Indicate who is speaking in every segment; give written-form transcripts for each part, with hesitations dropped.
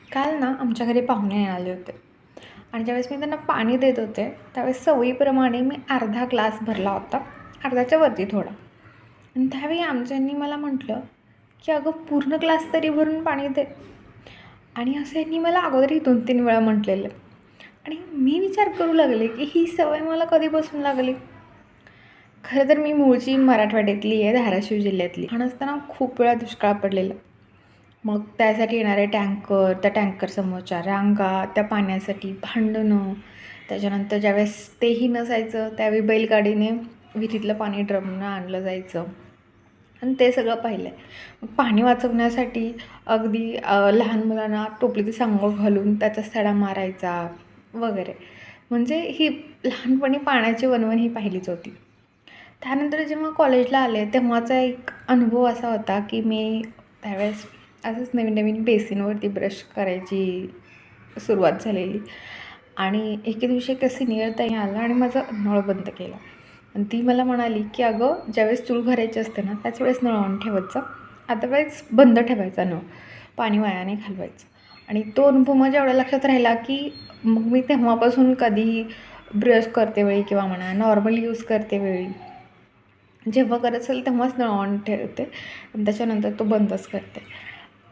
Speaker 1: काल ना आमच्या घरी पाहुणे आले होते आणि ज्यावेळेस मी त्यांना पाणी देत होते त्यावेळेस सवयीप्रमाणे मी अर्धा ग्लास भरला होता, अर्ध्याच्या वरती थोडा. आणि त्यावेळी आमच्यांनी मला म्हटलं की अगं पूर्ण ग्लास तरी भरून पाणी दे. आणि असं यांनी मला अगोदरही 2-3 वेळा म्हटलेलं. आणि मी विचार करू लागले की ही सवय मला कधीपासून लागली. खरं तर मी मूळची मराठवाड्यातली आहे, धाराशिव जिल्ह्यातली. लहान असताना खूप वेळा दुष्काळ पडलेला. मग त्यासाठी येणारे टँकर, त्या टँकरसमोरच्या रांगा, त्या पाण्यासाठी भांडणं. त्याच्यानंतर ज्यावेळेस तेही नसायचं त्यावेळी बैलगाडीने विहिरीतलं पाणी ड्रमनं आणलं जायचं आणि ते सगळं पाहिलं आहे. मग पाणी वाचवण्यासाठी अगदी लहान मुलांना टोपलीत अंघोळ घालून त्याचा सडा मारायचा वगैरे. म्हणजे ही लहानपणी पाण्याची वणवण ही पाहिलीच होती. त्यानंतर जेव्हा कॉलेजला आले तेव्हाचा एक अनुभव असा होता की मी त्यावेळेस असंच नवीन नवीन बेसिनवरती ब्रश करायची सुरुवात झालेली. आणि एके दिवशी एका सिनियर ताई आला आणि माझा नळ बंद केला आणि ती मला म्हणाली की अगं ज्यावेळेस चूल भरायची असते ना त्याच वेळेस नळ ऑन ठेवायचा, अदरवाईज बंद ठेवायचा नळ, पाणी वाया नाही घालवायचं. आणि तो अनुभव माझ्या एवढ्या लक्षात राहिला की मग मी तेव्हापासून कधीही ब्रश करते वेळी किंवा म्हणा नॉर्मल यूज करते वेळी जेव्हा करत असेल तेव्हाच नळ ऑन ठेवते आणि त्याच्यानंतर तो बंदच करते.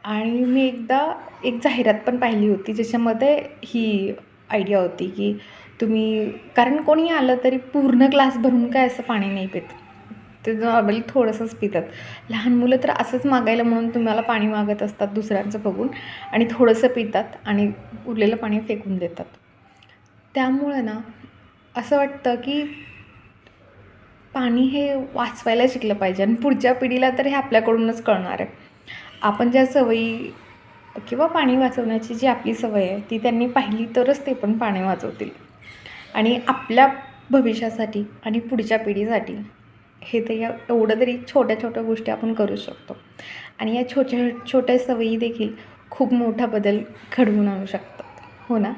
Speaker 1: आणि मी एकदा एक जाहिरात पण पाहिली होती ज्याच्यामध्ये ही आयडिया होती की तुम्ही, कारण कोणी आलं तरी पूर्ण ग्लास भरून काय असं पाणी नाही पित, ते नॉर्मली थोडंसंच पितात. लहान मुलं तर असंच मागायला म्हणून तुम्हाला पाणी मागत असतात दुसऱ्यांचं बघून आणि थोडंसं पितात आणि उरलेलं पाणी फेकून देतात. त्यामुळं ना असं वाटतं की पाणी हे वाचवायला शिकलं पाहिजे आणि पुढच्या पिढीला तर हे आपल्याकडूनच कळणार आहे. आपण ज्या सवयी किंवा पाणी वाचवण्याची जी आपली सवय आहे ती त्यांनी पाहिली तरच ते पण पाणी वाचवतील. आणि आपल्या भविष्यासाठी आणि पुढच्या पिढीसाठी हे तर एवढं तरी छोट्या छोट्या गोष्टी आपण करू शकतो. आणि या छोट्या छोट्या सवयी देखील खूप मोठा बदल घडवून आणू शकतात, हो ना?